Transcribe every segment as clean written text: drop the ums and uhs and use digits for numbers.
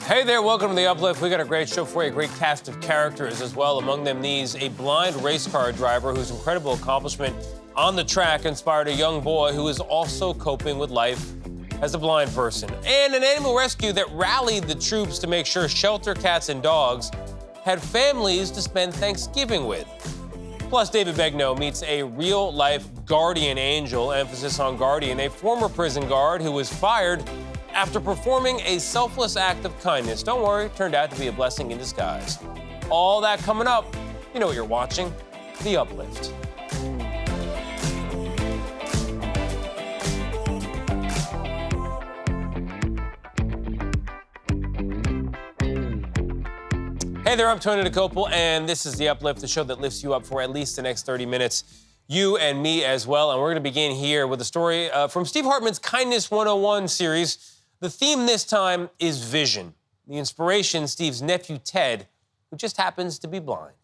Hey there, welcome to the Uplift. We got a great show for you, a great cast of characters as well. Among them, a blind race car driver whose incredible accomplishment on the track inspired a young boy who is also coping with life as a blind person. And an animal rescue that rallied the troops to make sure shelter cats and dogs had families to spend Thanksgiving with. Plus, David Begnaud meets a real-life guardian angel, emphasis on guardian, a former prison guard who was fired after performing a selfless act of kindness. Don't worry, it turned out to be a blessing in disguise. All that coming up. You know what you're watching, The Uplift. Hey there, I'm Tony DeCopel, and this is The Uplift, the show that lifts you up for at least the next 30 minutes. You and me as well, and we're going to begin here with a story from Steve Hartman's Kindness 101 series. The theme this time is vision. The inspiration, Steve's nephew, Ted, who just happens to be blind.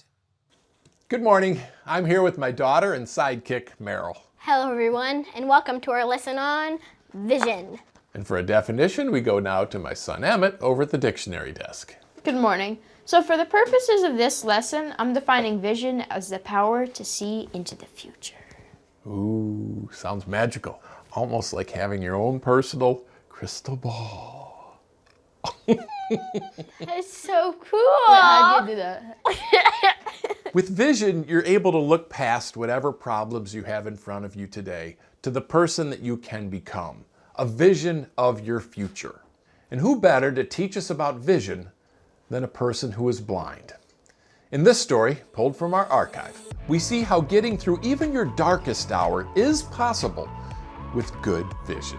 Good morning. I'm here with my daughter and sidekick, Meryl. Hello, everyone, and welcome to our lesson on vision. And for a definition, we go now to my son, Emmett, over at the dictionary desk. Good morning. So for the purposes of this lesson, I'm defining vision as the power to see into the future. Ooh, sounds magical. Almost like having your own personal crystal ball. That's so cool. How'd you do that? With vision, you're able to look past whatever problems you have in front of you today to the person that you can become. A vision of your future. And who better to teach us about vision than a person who is blind? In this story, pulled from our archive, we see how getting through even your darkest hour is possible with good vision.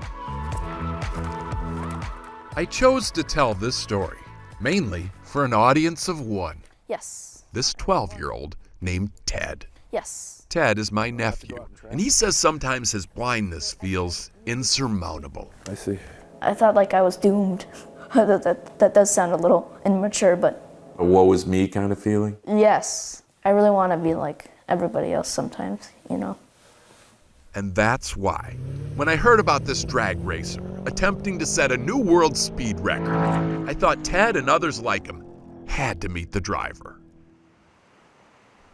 I chose to tell this story mainly for an audience of one. Yes. This 12-year-old named Ted. Yes. Ted is my nephew, and he says sometimes his blindness feels insurmountable. I see. I thought like I was doomed. That does sound a little immature, but A woe is me kind of feeling? yes. I really want to be like everybody else sometimes, you know. And that's why, when I heard about this drag racer attempting to set a new world speed record, I thought Ted and others like him had to meet the driver.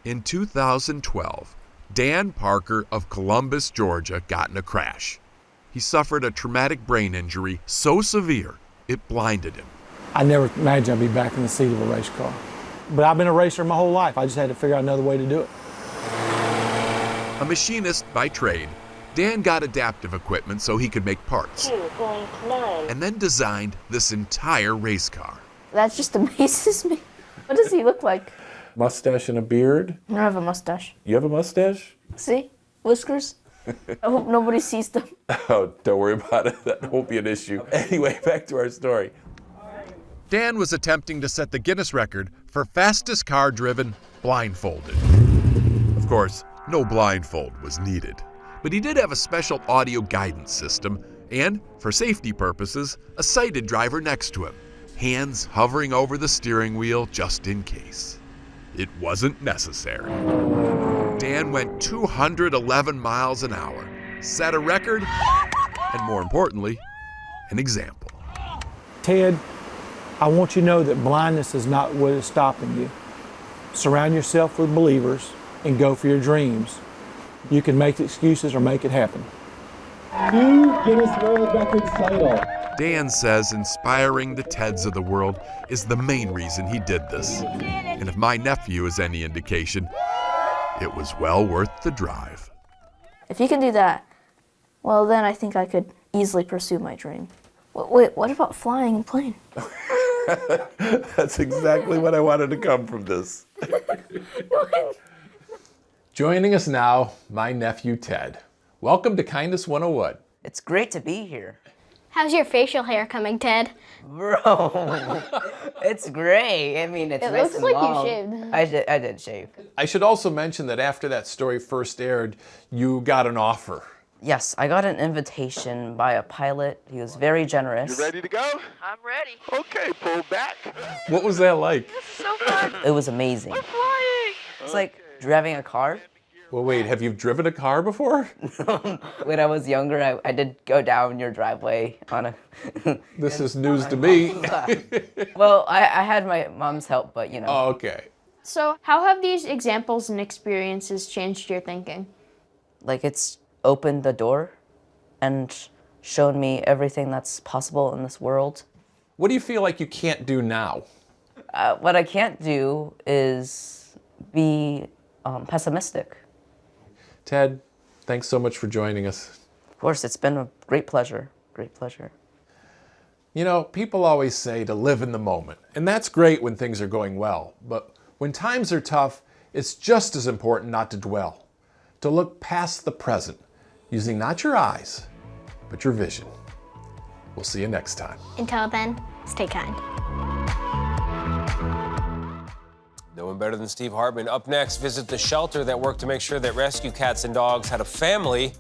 In 2012, Dan Parker of Columbus, Georgia, got in a crash. He suffered a traumatic brain injury so severe it blinded him. I never imagined I'd be back in the seat of a race car. But I've been a racer my whole life. I just had to figure out another way to do it. A machinist by trade, Dan got adaptive equipment so he could make parts, and then designed this entire race car. That just amazes me. What does he look like? Mustache and a beard? I don't have a mustache. You have a mustache? See? Whiskers? I hope nobody sees them. Oh, don't worry about it. That won't be an issue. Anyway, back to our story. Dan was attempting to set the Guinness record for fastest car driven blindfolded. Of course, no blindfold was needed, but he did have a special audio guidance system and, for safety purposes, a sighted driver next to him, hands hovering over the steering wheel just in case. It wasn't necessary. Dan went 211 miles an hour, set a record, and more importantly, an example. Ted, I want you to know that blindness is not what is stopping you. Surround yourself with believers and go for your dreams. You can make excuses or make it happen. New Guinness World Records title. Dan says inspiring the Teds of the world is the main reason he did this. And if my nephew is any indication, it was well worth the drive. If you can do that, well then I think I could easily pursue my dream. Wait, what about flying a plane? That's exactly what I wanted to come from this. Joining us now, my nephew Ted. Welcome to Kindness 101. It's great to be here. How's your facial hair coming, Ted? Bro, it's great. I mean, it's It nice looks and like you long. shaved. I did shave. I should also mention that after that story first aired, you got an offer. Yes, I got an invitation by a pilot. He was very generous. You ready to go? I'm ready. Okay, pull back. What was that like? So fun. It was amazing. We're flying. It's like driving a car, Well, wait, have you driven a car before? When I was younger, I did go down your driveway on a... This is news to me. Well, I had my mom's help, but you know. Oh, okay. So how have these examples and experiences changed your thinking? Like, it's opened the door and shown me everything that's possible in this world. What do you feel like you can't do now? What I can't do is be pessimistic. Ted, thanks so much for joining us. Of course, it's been a great pleasure. Great pleasure. You know, people always say to live in the moment, and that's great when things are going well. But when times are tough, it's just as important not to dwell, to look past the present, using not your eyes, but your vision. We'll see you next time. Until then, stay kind. No one better than Steve Hartman. Up next, visit the shelter that worked to make sure that rescue cats and dogs had a family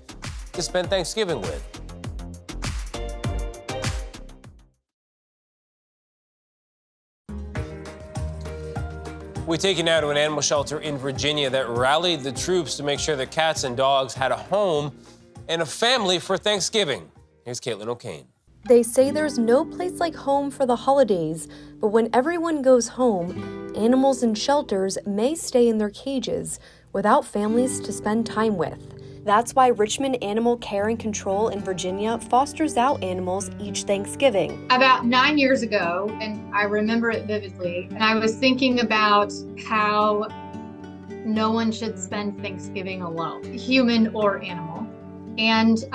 to spend Thanksgiving with. We take you now to an animal shelter in Virginia that rallied the troops to make sure that cats and dogs had a home and a family for Thanksgiving. Here's Caitlin O'Kane. They say there's no place like home for the holidays, but when everyone goes home, animals in shelters may stay in their cages without families to spend time with. That's why Richmond Animal Care and Control in Virginia fosters out animals each Thanksgiving. About 9 years ago, and I remember it vividly, and I was thinking about how no one should spend Thanksgiving alone, human or animal. And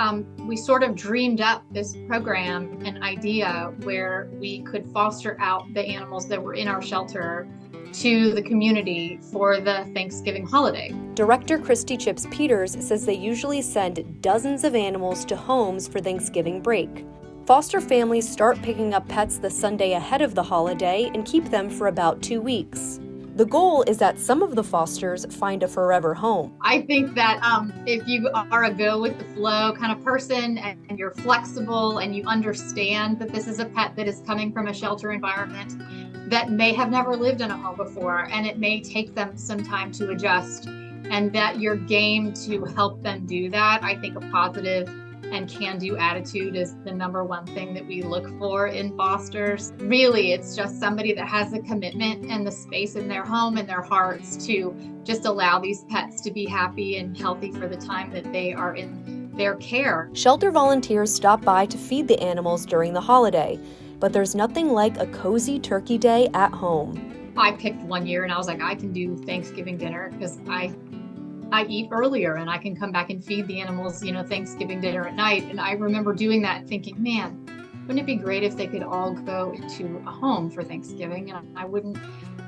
we sort of dreamed up this program, an idea where we could foster out the animals that were in our shelter to the community for the Thanksgiving holiday. Director Christy Chips Peters says they usually send dozens of animals to homes for Thanksgiving break. Foster families start picking up pets the Sunday ahead of the holiday and keep them for about 2 weeks. The goal is that some of the fosters find a forever home. I think that if you are a go with the flow kind of person and you're flexible and you understand that this is a pet that is coming from a shelter environment that may have never lived in a home before, and it may take them some time to adjust, and that you're game to help them do that, I think a positive and can-do attitude is the number one thing that we look for in fosters. Really, it's just somebody that has the commitment and the space in their home and their hearts to just allow these pets to be happy and healthy for the time that they are in their care. Shelter volunteers stop by to feed the animals during the holiday, but there's nothing like a cozy turkey day at home. I picked one year and I was like, I can do Thanksgiving dinner because I eat earlier and I can come back and feed the animals, Thanksgiving dinner at night. And I remember doing that and thinking, man, wouldn't it be great if they could all go into a home for Thanksgiving and I wouldn't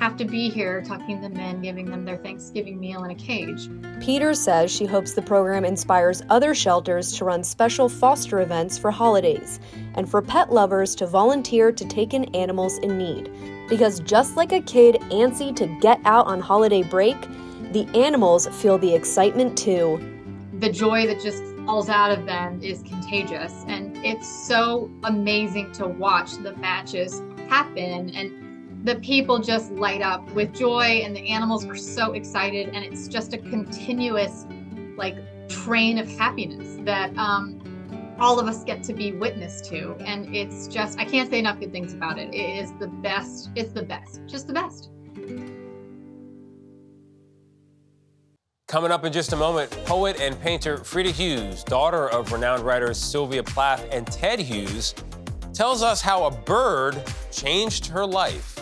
have to be here tucking them in, giving them their Thanksgiving meal in a cage. Peters says she hopes the program inspires other shelters to run special foster events for holidays and for pet lovers to volunteer to take in animals in need. Because just like a kid antsy to get out on holiday break, the animals feel the excitement too. The joy that just falls out of them is contagious, and it's so amazing to watch the matches happen, and the people just light up with joy, and the animals are so excited, and it's just a continuous train of happiness that all of us get to be witness to, and it's just, I can't say enough good things about it. It is the best. It's the best. Just the best. Coming up in just a moment, poet and painter Frida Hughes, daughter of renowned writers Sylvia Plath and Ted Hughes, tells us how a bird changed her life.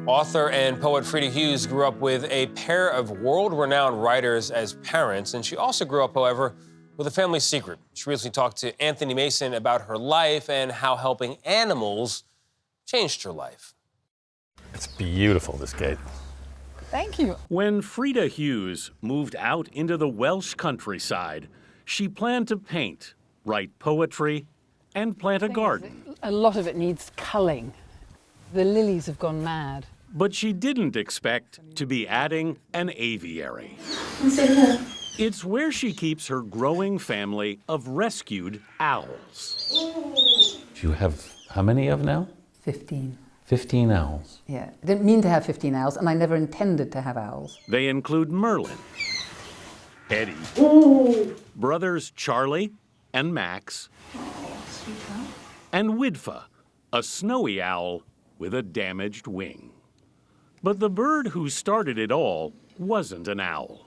Author and poet Frida Hughes grew up with a pair of world-renowned writers as parents, and she also grew up, however, with a family secret. She recently talked to Anthony Mason about her life and how helping animals changed her life. It's beautiful, this gate. Thank you. When Frida Hughes moved out into the Welsh countryside, she planned to paint, write poetry, and plant a garden. A lot of it needs culling. The lilies have gone mad. But she didn't expect to be adding an aviary. It's where she keeps her growing family of rescued owls. Do you have how many of now? 15. 15 owls. Yeah, I didn't mean to have 15 owls, and I never intended to have owls. They include Merlin, Eddie, brothers Charlie and Max, and Widfa, a snowy owl with a damaged wing. But the bird who started it all wasn't an owl.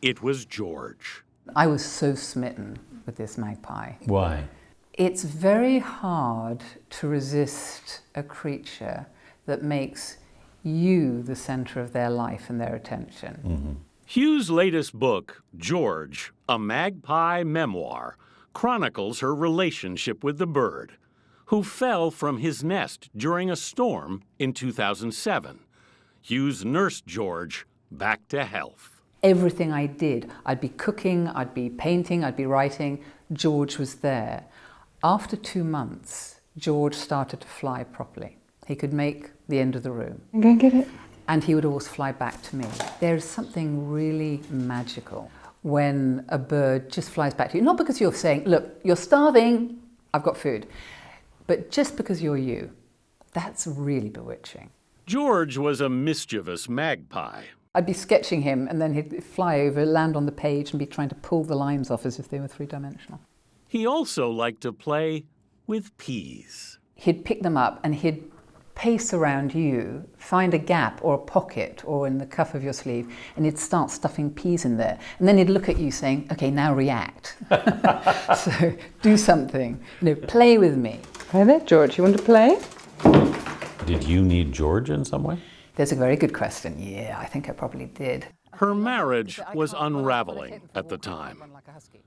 It was George. I was so smitten with this magpie. Why? It's very hard to resist a creature that makes you the center of their life and their attention. Mm-hmm. Hugh's latest book, George, a magpie memoir, chronicles her relationship with the bird, who fell from his nest during a storm in 2007. Hughes nursed George back to health. Everything I did, I'd be cooking, I'd be painting, I'd be writing, George was there. After 2 months, George started to fly properly. He could make the end of the room. I'm going to get it. And he would always fly back to me. There's something really magical when a bird just flies back to you. Not because you're saying, look, you're starving, I've got food. But just because you're you. That's really bewitching. George was a mischievous magpie. I'd be sketching him and then he'd fly over, land on the page and be trying to pull the lines off as if they were three-dimensional. He also liked to play with peas. He'd pick them up and he'd pace around you, find a gap or a pocket or in the cuff of your sleeve, and he'd start stuffing peas in there. And then he'd look at you saying, okay, now react. So do something, play with me. Hi there, George, you want to play? Did you need George in some way? That's a very good question. Yeah, I think I probably did. Her marriage was unraveling at the time.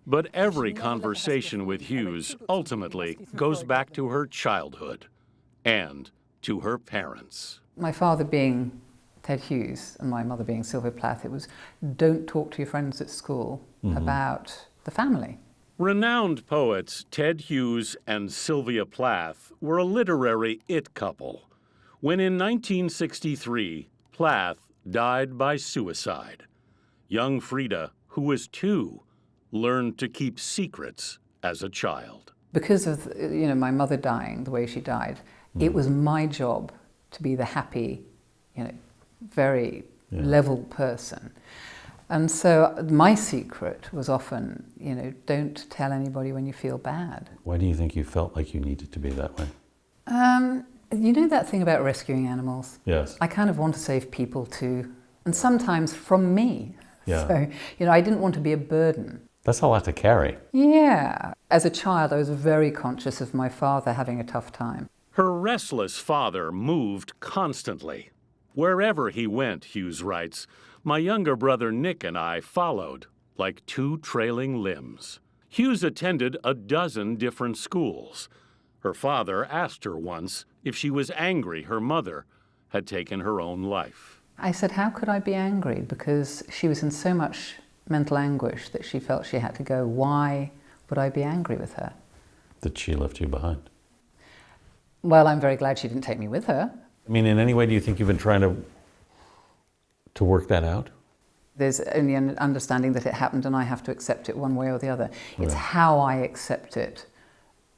But every conversation with Hughes ultimately goes back to her childhood and to her parents. My father being Ted Hughes and my mother being Sylvia Plath, it was don't talk to your friends at school about the family. Renowned poets Ted Hughes and Sylvia Plath were a literary it couple. When in 1963, Plath died by suicide. Young Frida, who was 2, learned to keep secrets as a child. Because of my mother dying the way she died, it was my job to be the happy, very level person. And so my secret was often, don't tell anybody when you feel bad. Why do you think you felt like you needed to be that way? You know that thing about rescuing animals? Yes. I kind of want to save people too, and sometimes from me. Yeah. So, I didn't want to be a burden. That's a lot to carry. Yeah. As a child, I was very conscious of my father having a tough time. Her restless father moved constantly. Wherever he went, Hughes writes, my younger brother Nick and I followed, like 2 trailing limbs. Hughes attended a dozen different schools. Her father asked her once if she was angry her mother had taken her own life. I said, how could I be angry? Because she was in so much mental anguish that she felt she had to go. Why would I be angry with her? That she left you behind. Well, I'm very glad she didn't take me with her. I mean, in any way, do you think you've been trying to work that out? There's only an understanding that it happened and I have to accept it one way or the other. Right. It's how I accept it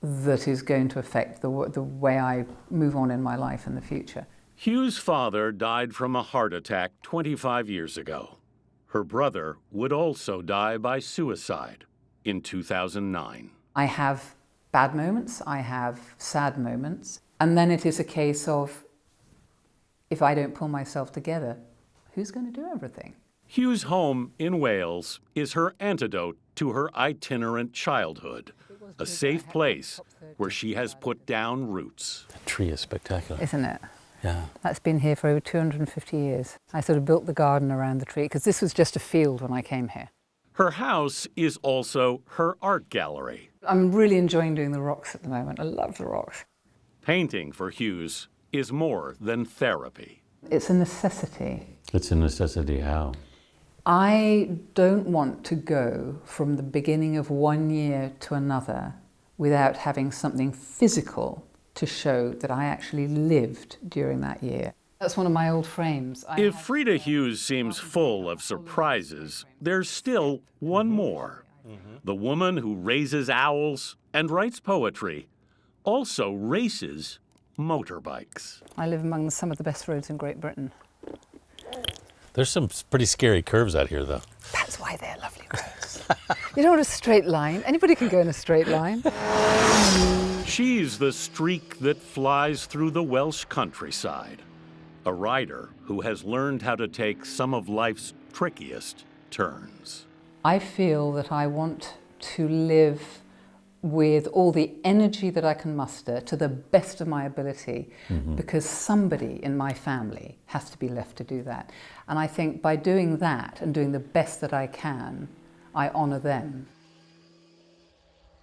that is going to affect the way I move on in my life in the future. Hughes' father died from a heart attack 25 years ago. Her brother would also die by suicide in 2009. I have bad moments, I have sad moments, and then it is a case of, if I don't pull myself together, who's going to do everything? Hughes' home in Wales is her antidote to her itinerant childhood, a safe place where she has put down roots. The tree is spectacular. Isn't it? Yeah. That's been here for over 250 years. I sort of built the garden around the tree because this was just a field when I came here. Her house is also her art gallery. I'm really enjoying doing the rocks at the moment. I love the rocks. Painting for Hughes is more than therapy. It's a necessity. It's a necessity. How? I don't want to go from the beginning of one year to another without having something physical to show that I actually lived during that year. That's one of my old frames. If Frida Hughes seems full of surprises, there's still one more. The woman who raises owls and writes poetry also races motorbikes. I live among some of the best roads in Great Britain. There's some pretty scary curves out here, though. That's why they're lovely roads. You don't want a straight line. Anybody can go in a straight line. She's the streak that flies through the Welsh countryside. A rider who has learned how to take some of life's trickiest turns. I feel that I want to live with all the energy that I can muster to the best of my ability, because somebody in my family has to be left to do that. And I think by doing that and doing the best that I can, I honor them.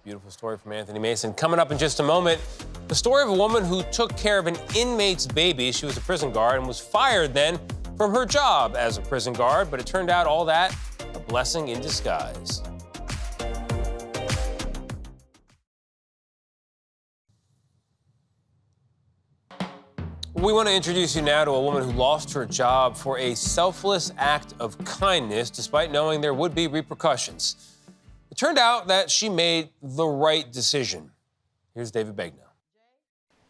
Beautiful story from Anthony Mason. Coming up in just a moment, the story of a woman who took care of an inmate's baby. She was a prison guard and was fired then from her job as a prison guard, but it turned out all that a blessing in disguise. We want to introduce you now to a woman who lost her job for a selfless act of kindness, despite knowing there would be repercussions. It turned out that she made the right decision. Here's David Begnaud.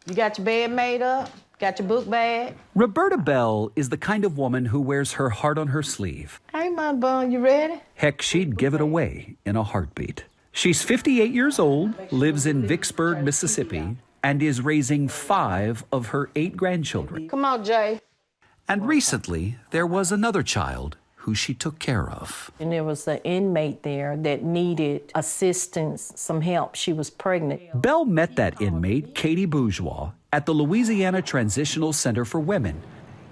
You got your bed made up? Got your book bag? Roberta Bell is the kind of woman who wears her heart on her sleeve. Hey, my bun, you ready? Heck, she'd give it away in a heartbeat. She's 58 years old, lives in Vicksburg, Mississippi, and is raising 5 of her 8 grandchildren. Come on, Jay. And recently, there was another child who she took care of. And there was an inmate there that needed assistance, some help. She was pregnant. Bell met that inmate, Katie Bourgeois, at the Louisiana Transitional Center for Women.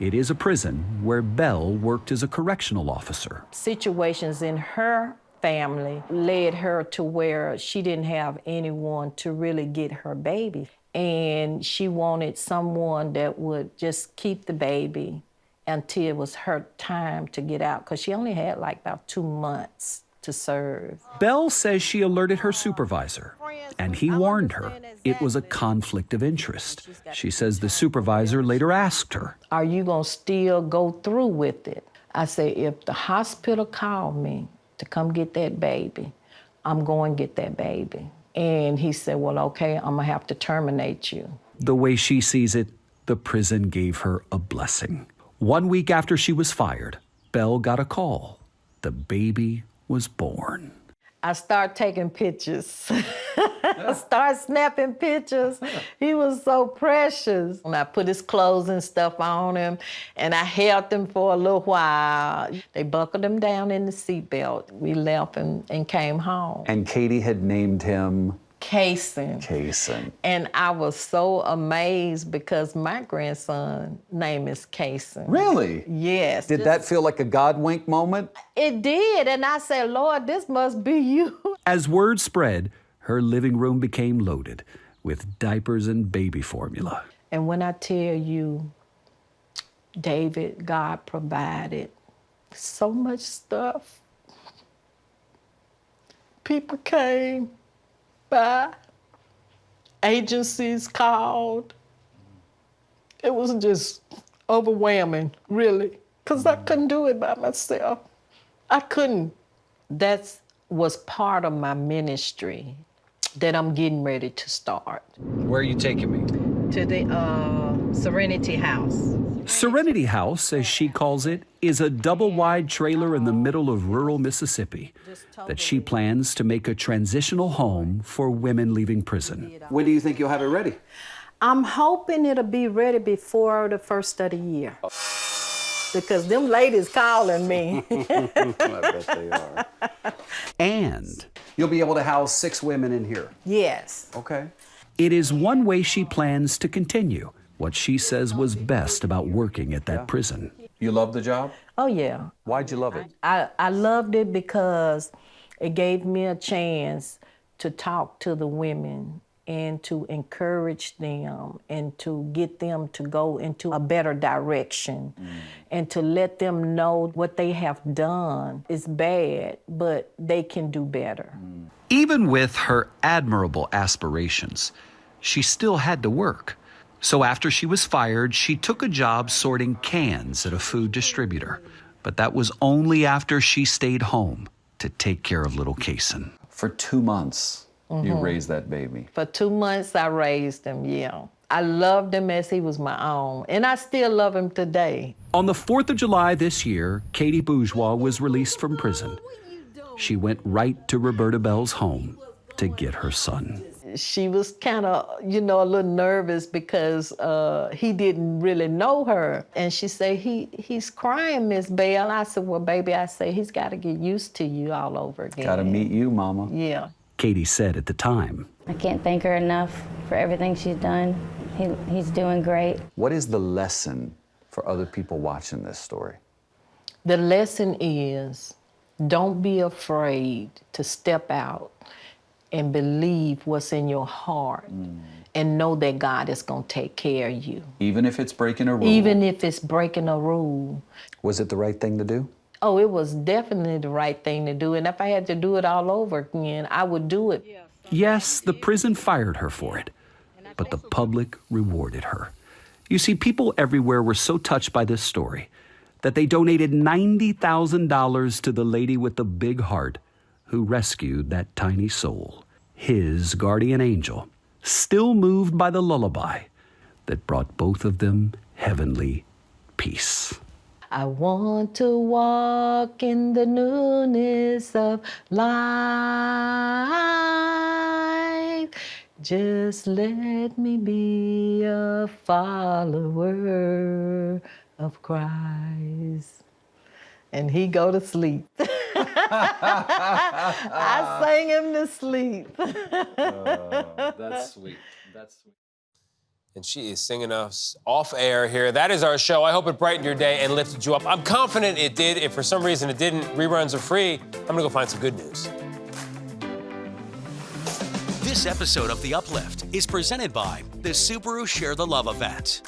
It is a prison where Bell worked as a correctional officer. Situations in her family led her to where she didn't have anyone to really get her baby. And she wanted someone that would just keep the baby until it was her time to get out, because she only had like about 2 months to serve. Bell says she alerted her supervisor, and he warned her it was a conflict of interest. She says the supervisor later asked her, "Are you gonna still go through with it?" I said, "If the hospital called me to come get that baby, I'm going to get that baby." And he said, "Well, okay, I'm gonna have to terminate you." The way she sees it, the prison gave her a blessing. 1 week after she was fired, Bell got a call. The baby was born. I started taking pictures. I started snapping pictures. He was so precious. And I put his clothes and stuff on him, and I held him for a little while. They buckled him down in the seatbelt. We left and came home. And Katie had named him Kaysen. And I was so amazed because my grandson's name is Kaysen. Really? Yes. Did that feel like a God wink moment? It did, and I said, "Lord, this must be you." As word spread, her living room became loaded with diapers and baby formula. And when I tell you, David, God provided so much stuff. People came by, agencies called. It was just overwhelming, really, because I couldn't do it by myself. I couldn't. That was part of my ministry that I'm getting ready to start. Where are you taking me? To the Serenity House. Serenity House, as she calls it, is a double-wide trailer in the middle of rural Mississippi that she plans to make a transitional home for women leaving prison. When do you think you'll have it ready? I'm hoping it'll be ready before the first of the year. Because them ladies calling me. I bet they are. And you'll be able to house 6 women in here. Yes. Okay. It is one way she plans to continue what she says was best about working at that prison. You love the job? Oh, yeah. Why'd you love it? I loved it because it gave me a chance to talk to the women and to encourage them and to get them to go into a better direction and to let them know what they have done is bad, but they can do better. Even with her admirable aspirations, she still had to work. So after she was fired, she took a job sorting cans at a food distributor. But that was only after she stayed home to take care of little Kason. For 2 months, you raised that baby. For 2 months, I raised him, yeah. I loved him as he was my own, and I still love him today. On the 4th of July this year, Katie Bourgeois was released from prison. She went right to Roberta Bell's home to get her son. She was kind of, a little nervous because he didn't really know her. And she said, he's crying, Miss Bell. I said, well, baby, he's got to get used to you all over again. Got to meet you, Mama. Yeah. Katie said at the time, I can't thank her enough for everything she's done. He's doing great. What is the lesson for other people watching this story? The lesson is, don't be afraid to step out and believe what's in your heart and know that God is going to take care of you. Even if it's breaking a rule? Even if it's breaking a rule. Was it the right thing to do? Oh, it was definitely the right thing to do. And if I had to do it all over again, I would do it. yes, the prison fired her for it, but the public rewarded her. You see, people everywhere were so touched by this story that they donated $90,000 to the lady with the big heart who rescued that tiny soul, his guardian angel, still moved by the lullaby that brought both of them heavenly peace. I want to walk in the newness of life. Just let me be a follower of Christ. And he go to sleep. I sang him to sleep. That's sweet. That's sweet. And she is singing us off air here. That is our show. I hope it brightened your day and lifted you up. I'm confident it did. If for some reason it didn't, reruns are free. I'm gonna go find some good news. This episode of The Uplift is presented by the Subaru Share the Love event.